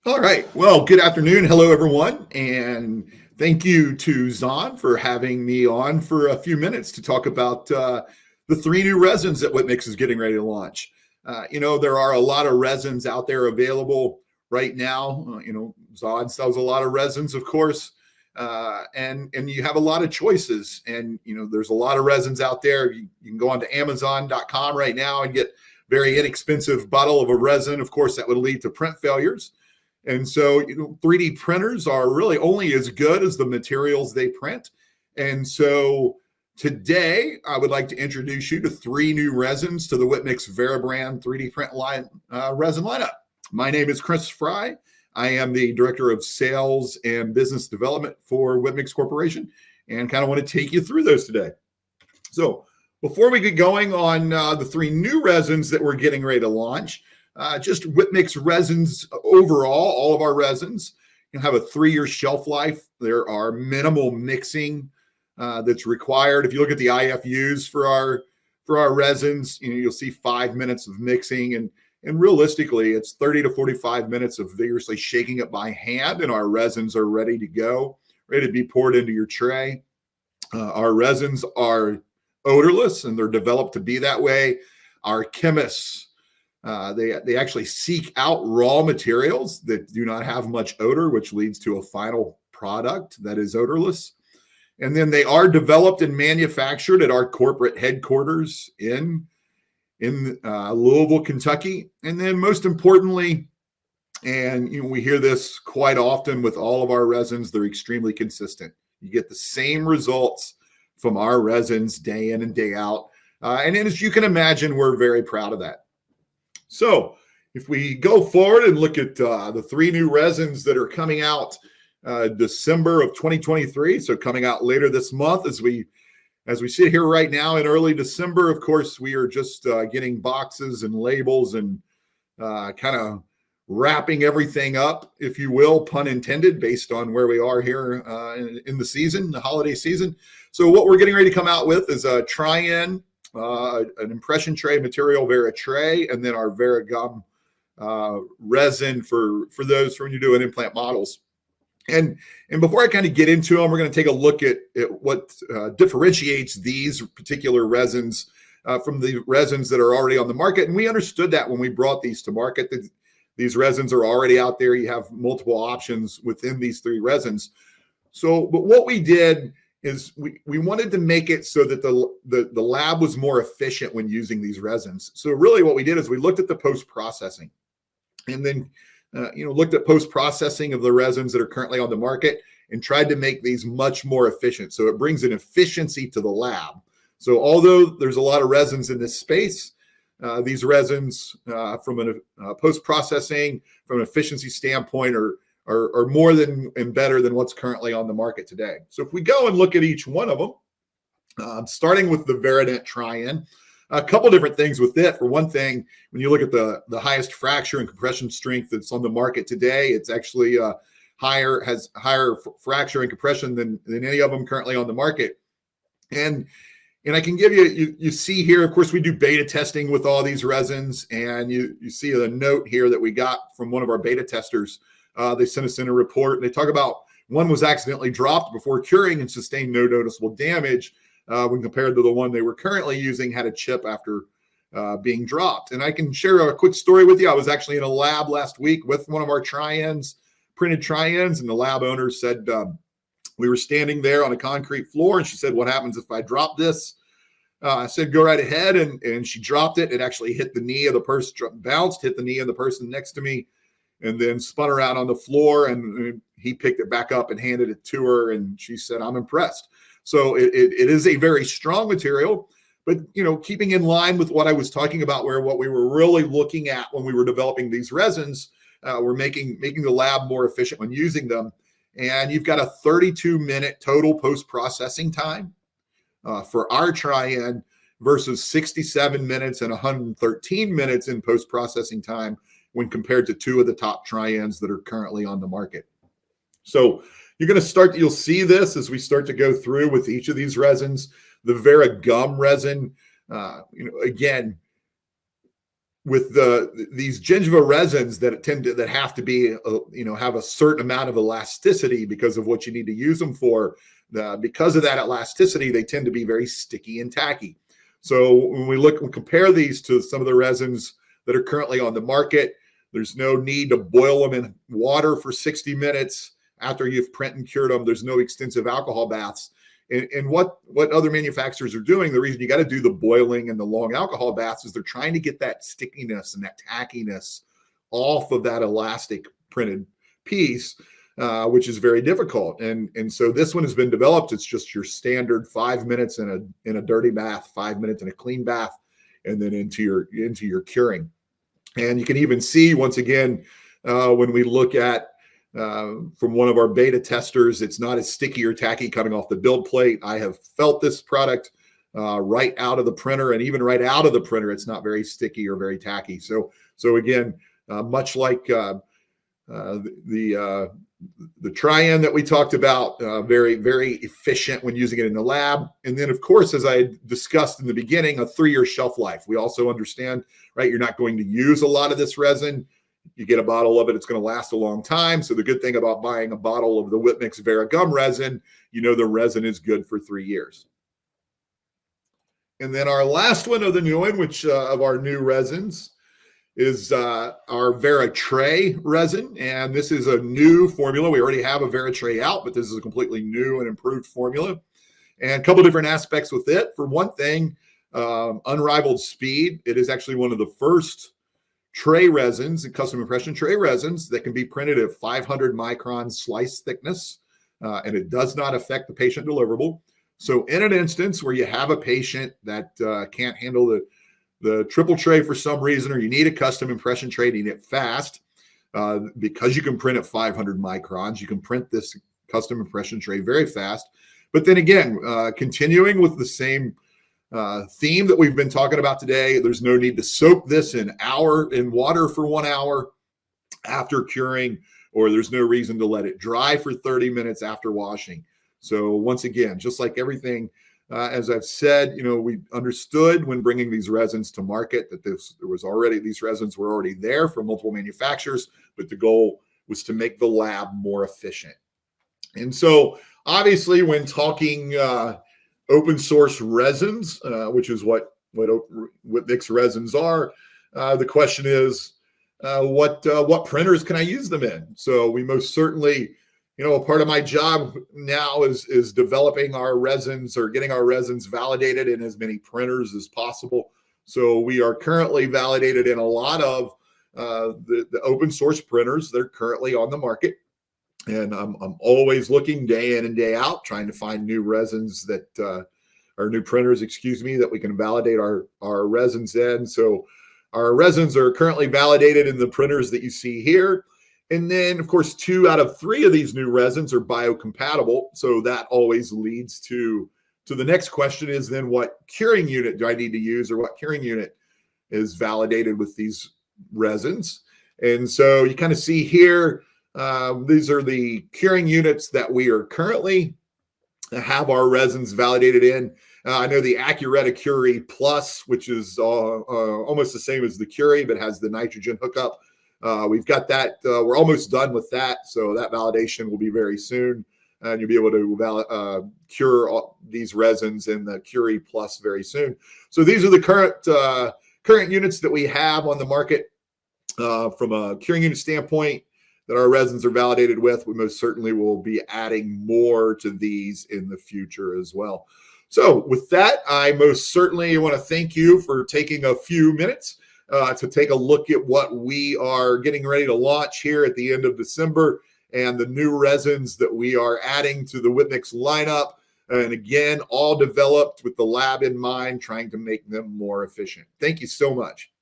All right. Well, good afternoon. Hello, everyone. And thank you to Zon for having me on for a few minutes to talk about the three new resins that Whitmix is getting ready to launch. There are a lot of resins out there available right now. Zon sells a lot of resins, of course, and you have a lot of choices. And, there's a lot of resins out there. You can go on to Amazon.com right now and get very inexpensive bottle of a resin. Of course, that would lead to print failures. And so 3D printers are really only as good as the materials they print. And so today, I would like to introduce you to three new resins to the Whitmix Veri brand 3D print resin lineup. My name is Chris Fry. I am the Director of Sales and Business Development for Whitmix Corporation and kind of want to take you through those today. So before we get going on the three new resins that we're getting ready to launch, just Whitmix resins overall, all of our resins have a 3-year shelf life. There are minimal mixing that's required. If you look at the IFUs for our resins, you'll see 5 minutes of mixing, and realistically, it's 30 to 45 minutes of vigorously shaking it by hand, and our resins are ready to go, ready to be poured into your tray. Our resins are odorless, and they're developed to be that way. Our chemists, they actually seek out raw materials that do not have much odor, which leads to a final product that is odorless. And then they are developed and manufactured at our corporate headquarters in Louisville, Kentucky. And then most importantly, and we hear this quite often with all of our resins, they're extremely consistent. You get the same results from our resins day in and day out. And as you can imagine, we're very proud of that. So if we go forward and look at the three new resins that are coming out December of 2023, so coming out later this month, as we sit here right now in early December, of course, we are just getting boxes and labels and kind of wrapping everything up, if you will, pun intended, based on where we are here in the season, the holiday season. So what we're getting ready to come out with is a try-in, an impression tray material, Veri tray, and then our Veri gum resin for those when you're doing implant models. And before I kind of get into them, we're going to take a look at what differentiates these particular resins from the resins that are already on the market. And we understood that when we brought these to market, that these resins are already out there. You have multiple options within these three resins. So, but what we did is we wanted to make it so that the lab was more efficient when using these resins. So really what we did is we looked at the post-processing and then looked at post-processing of the resins that are currently on the market and tried to make these much more efficient. So it brings an efficiency to the lab. So although there's a lot of resins in this space, these resins from a post-processing, from an efficiency standpoint, are more than and better than what's currently on the market today. So if we go and look at each one of them, starting with the Verident Try-In, a couple different things with it. For one thing, when you look at the highest fracture and compression strength that's on the market today, it's actually has higher fracture and compression than any of them currently on the market. And I can give you see here, of course, we do beta testing with all these resins, and you see a note here that we got from one of our beta testers. They sent us in a report, and they talk about one was accidentally dropped before curing and sustained no noticeable damage when compared to the one they were currently using had a chip after being dropped. And I can share a quick story with you. I was actually in a lab last week with one of our try-ins, printed try-ins, and the lab owner said we were standing there on a concrete floor, and she said, "What happens if I drop this?" I said, "Go right ahead," and she dropped it. It actually hit the knee of the person, bounced, hit the knee of the person next to me, and then spun around on the floor, and he picked it back up and handed it to her, and she said, "I'm impressed." So it is a very strong material, but keeping in line with what I was talking about, where what we were really looking at when we were developing these resins, we're making the lab more efficient when using them. And you've got a 32-minute total post-processing time for our try-in versus 67 minutes and 113 minutes in post-processing time when compared to two of the top try-ins that are currently on the market. So you'll see this as we start to go through with each of these resins. The Veri gum resin, again, with these gingiva resins that have to be have a certain amount of elasticity because of what you need to use them for. Because of that elasticity, they tend to be very sticky and tacky. So when we compare these to some of the resins that are currently on the market, there's no need to boil them in water for 60 minutes after you've print and cured them. There's no extensive alcohol baths. And what other manufacturers are doing, the reason you got to do the boiling and the long alcohol baths is they're trying to get that stickiness and that tackiness off of that elastic printed piece, which is very difficult. And so this one has been developed. It's just your standard 5 minutes in a dirty bath, 5 minutes in a clean bath, and then into your curing. And you can even see, once again, when we look at from one of our beta testers, it's not as sticky or tacky coming off the build plate. I have felt this product right out of the printer, and even right out of the printer, it's not very sticky or very tacky. So again, much like the Tri-N that we talked about, very, very efficient when using it in the lab. And then, of course, as I discussed in the beginning, a 3-year shelf life. We also understand, right, you're not going to use a lot of this resin. You get a bottle of it, it's going to last a long time. So the good thing about buying a bottle of the Whip-Mix Veri gum resin, the resin is good for 3 years. And then our last one of the new one, which of our new resins, is our Veri Tray resin. And this is a new formula. We already have a Veri Tray out, but this is a completely new and improved formula. And a couple different aspects with it. For one thing, unrivaled speed. It is actually one of the first tray resins and custom impression tray resins that can be printed at 500 micron slice thickness, and it does not affect the patient deliverable. So in an instance where you have a patient that can't handle the triple tray for some reason, or you need a custom impression tray, you need it fast, because you can print at 500 microns, you can print this custom impression tray very fast. But then again, continuing with the same theme that we've been talking about today, there's no need to soak this in water for 1 hour after curing, or there's no reason to let it dry for 30 minutes after washing. So once again, just like everything, as I've said, we understood when bringing these resins to market that these resins were already there from multiple manufacturers, but the goal was to make the lab more efficient. And so obviously when talking open source resins, which is what Whip-Mix resins are, the question is, what printers can I use them in? So we most certainly, a part of my job now is developing our resins, or getting our resins validated in as many printers as possible. So we are currently validated in a lot of the open source printers that are currently on the market. And I'm always looking day in and day out, trying to find new resins that or new printers, that we can validate our resins in. So our resins are currently validated in the printers that you see here. And then, of course, 2 out of 3 of these new resins are biocompatible. So that always leads to the next question is then, what curing unit do I need to use, or what curing unit is validated with these resins? And so you kind of see here, these are the curing units that we are currently have our resins validated in. I know the Accurata Curie Plus, which is almost the same as the Curie, but has the nitrogen hookup. We've got that. We're almost done with that. So that validation will be very soon. And you'll be able to cure these resins in the Curie Plus very soon. So these are the current units that we have on the market from a curing unit standpoint that our resins are validated with. We most certainly will be adding more to these in the future as well. So with that, I most certainly want to thank you for taking a few minutes to take a look at what we are getting ready to launch here at the end of December, and the new resins that we are adding to the Whip-Mix lineup. And again, all developed with the lab in mind, trying to make them more efficient. Thank you so much.